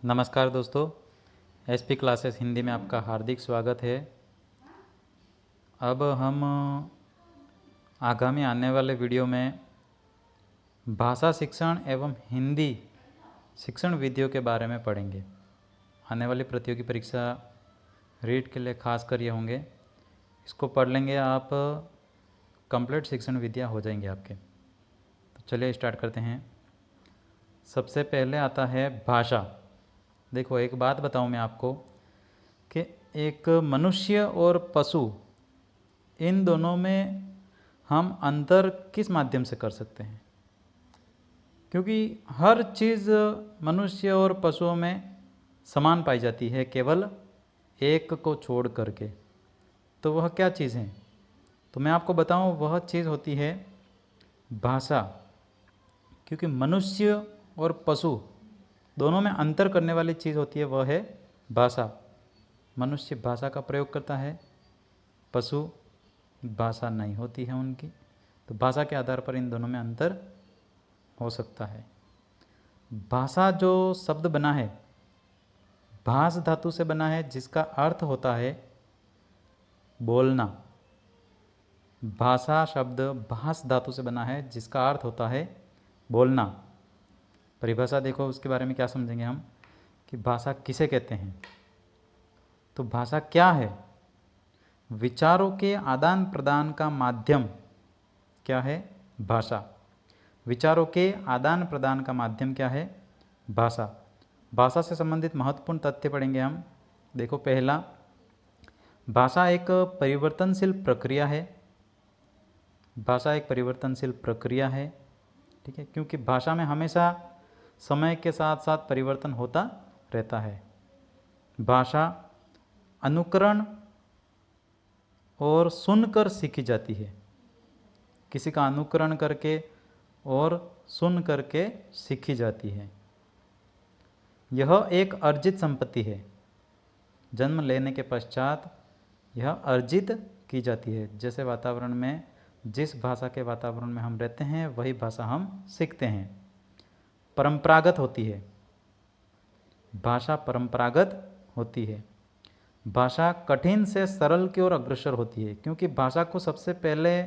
नमस्कार दोस्तों, SP classes Hindi में आपका हार्दिक स्वागत है। अब हम आगामी आने वाले वीडियो में भाषा शिक्षण एवं हिंदी शिक्षण विधियों के बारे में पढ़ेंगे। आने वाली प्रतियोगी परीक्षा रीट के लिए खास कर ये होंगे। इसको पढ़ लेंगे आप, कंप्लीट शिक्षण विधियाँ हो जाएंगे आपके। तो चलिए स्टार्ट करते हैं। सबसे पहले आता है भाषा। देखो, एक बात बताऊं मैं आपको कि एक मनुष्य और पशु, इन दोनों में हम अंतर किस माध्यम से कर सकते हैं? क्योंकि हर चीज़ मनुष्य और पशुओं में समान पाई जाती है, केवल एक को छोड़ करके। तो वह क्या चीज़ है? तो मैं आपको बताऊं, वह चीज़ होती है भाषा। क्योंकि मनुष्य और पशु दोनों में अंतर करने वाली चीज़ होती है, वह है भाषा। मनुष्य भाषा का प्रयोग करता है, पशु भाषा नहीं होती है उनकी। तो भाषा के आधार पर इन दोनों में अंतर हो सकता है। भाषा जो शब्द बना है, भाष धातु से बना है, जिसका अर्थ होता है बोलना। भाषा शब्द भाष धातु से बना है, जिसका अर्थ होता है बोलना। परिभाषा देखो, उसके बारे में क्या समझेंगे हम कि भाषा किसे कहते हैं। तो भाषा क्या है? विचारों के आदान प्रदान का माध्यम क्या है? भाषा। विचारों के आदान प्रदान का माध्यम क्या है? भाषा। भाषा से संबंधित महत्वपूर्ण तथ्य पढ़ेंगे हम। देखो, पहला, भाषा एक परिवर्तनशील प्रक्रिया है। भाषा एक परिवर्तनशील प्रक्रिया है, ठीक है, क्योंकि भाषा में हमेशा समय के साथ साथ परिवर्तन होता रहता है। भाषा अनुकरण और सुनकर सीखी जाती है। किसी का अनुकरण करके और सुन करके सीखी जाती है। यह एक अर्जित संपत्ति है। जन्म लेने के पश्चात यह अर्जित की जाती है। जैसे वातावरण में, जिस भाषा के वातावरण में हम रहते हैं, वही भाषा हम सीखते हैं। परंपरागत होती है। भाषा परंपरागत होती है। भाषा कठिन से सरल की ओर अग्रसर होती है, क्योंकि भाषा को सबसे पहले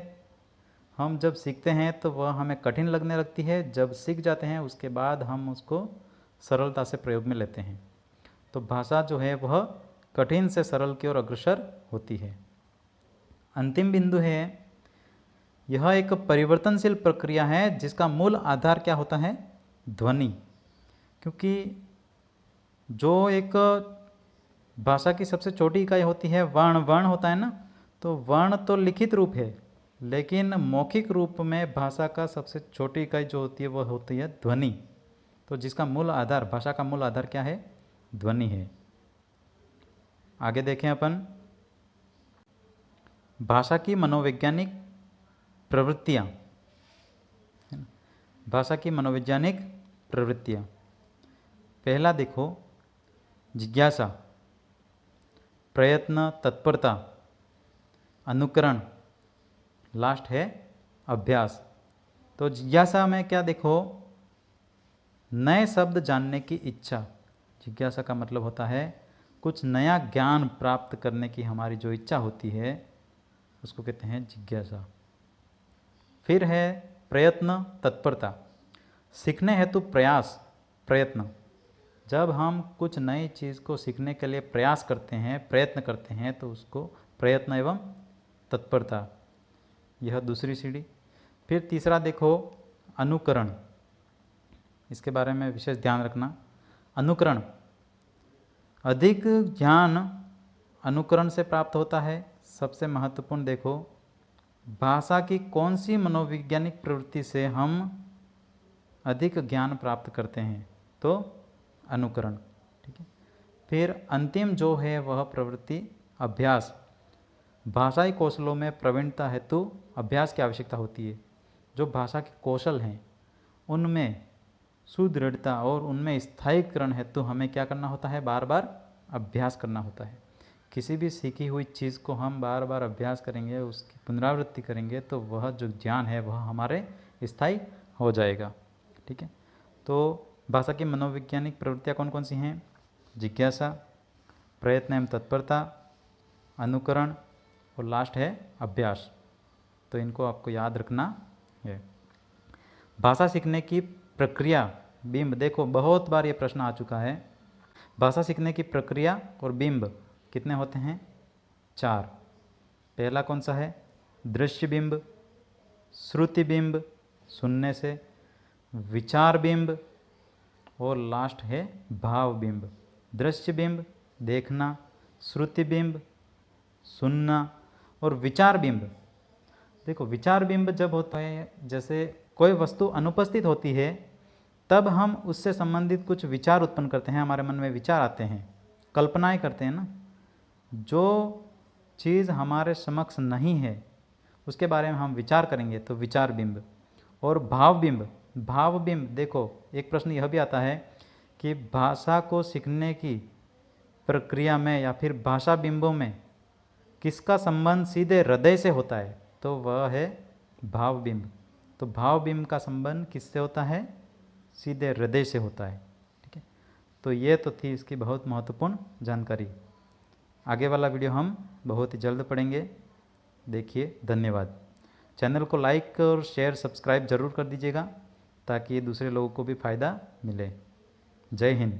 हम जब सीखते हैं तो वह हमें कठिन लगने लगती है। जब सीख जाते हैं उसके बाद हम उसको सरलता से प्रयोग में लेते हैं। तो भाषा जो है वह कठिन से सरल की ओर अग्रसर होती है। अंतिम बिंदु है, यह एक परिवर्तनशील प्रक्रिया है जिसका मूल आधार क्या होता है? ध्वनि। क्योंकि जो एक भाषा की सबसे छोटी इकाई होती है वर्ण, वर्ण होता है ना, तो वर्ण तो लिखित रूप है, लेकिन मौखिक रूप में भाषा का सबसे छोटी इकाई जो होती है वह होती है ध्वनि। तो जिसका मूल आधार, भाषा का मूल आधार क्या है? ध्वनि है। आगे देखें अपन, भाषा की मनोवैज्ञानिक प्रवृत्तियाँ। भाषा की मनोवैज्ञानिक प्रवृत्तियाँ, पहला देखो, जिज्ञासा, प्रयत्न, तत्परता, अनुकरण, लास्ट है अभ्यास। तो जिज्ञासा में क्या देखो? नए शब्द जानने की इच्छा। जिज्ञासा का मतलब होता है कुछ नया ज्ञान प्राप्त करने की हमारी जो इच्छा होती है, उसको कहते हैं जिज्ञासा। फिर है प्रयत्न, तत्परता, सीखने हेतु प्रयास, प्रयत्न। जब हम कुछ नई चीज़ को सीखने के लिए प्रयास करते हैं, प्रयत्न करते हैं, तो उसको प्रयत्न एवं तत्परता, यह दूसरी सीढ़ी। फिर तीसरा देखो, अनुकरण। इसके बारे में विशेष ध्यान रखना। अनुकरण, अधिक ज्ञान अनुकरण से प्राप्त होता है। सबसे महत्वपूर्ण देखो, भाषा की कौन सी मनोवैज्ञानिक प्रवृत्ति से हम अधिक ज्ञान प्राप्त करते हैं? तो अनुकरण, ठीक है। फिर अंतिम जो है वह प्रवृत्ति अभ्यास। भाषाई कौशलों में प्रवीणता हेतु अभ्यास की आवश्यकता होती है। जो भाषा के कौशल हैं उनमें सुदृढ़ता और उनमें स्थायीकरण हेतु हमें क्या करना होता है? बार बार अभ्यास करना होता है। किसी भी सीखी हुई चीज़ को हम बार बार अभ्यास करेंगे, उसकी पुनरावृत्ति करेंगे, तो वह जो ज्ञान है वह हमारे स्थायी हो जाएगा, ठीक है। तो भाषा की मनोवैज्ञानिक प्रवृत्तियाँ कौन कौन सी हैं? जिज्ञासा, प्रयत्न एवं तत्परता, अनुकरण और लास्ट है अभ्यास। तो इनको आपको याद रखना है। भाषा सीखने की प्रक्रिया, बिंब, देखो बहुत बार ये प्रश्न आ चुका है। भाषा सीखने की प्रक्रिया और बिंब कितने होते हैं? 4। पहला कौन सा है? दृश्य बिंब, श्रुति बिंब सुनने से, विचार बिंब और लास्ट है भाव बिंब। दृश्य बिंब देखना, श्रुति बिंब सुनना और विचार बिंब। देखो विचार बिंब जब होता है, जैसे कोई वस्तु अनुपस्थित होती है तब हम उससे संबंधित कुछ विचार उत्पन्न करते हैं, हमारे मन में विचार आते हैं, कल्पनाएं करते हैं ना। जो चीज़ हमारे समक्ष नहीं है उसके बारे में हम विचार करेंगे तो विचार बिंब। और भाव बिंब, भाव बिंब देखो एक प्रश्न यह भी आता है कि भाषा को सीखने की प्रक्रिया में या फिर भाषा बिंबों में किसका संबंध सीधे हृदय से होता है? तो वह है भाव बिंब। तो भाव बिंब का संबंध किससे होता है? सीधे हृदय से होता है। ठीक है, तो ये तो थी इसकी बहुत महत्वपूर्ण जानकारी। आगे वाला वीडियो हम बहुत ही जल्द पढ़ेंगे। देखिए, धन्यवाद। चैनल को लाइक और शेयर सब्सक्राइब ज़रूर कर दीजिएगा ताकि दूसरे लोगों को भी फ़ायदा मिले। जय हिंद।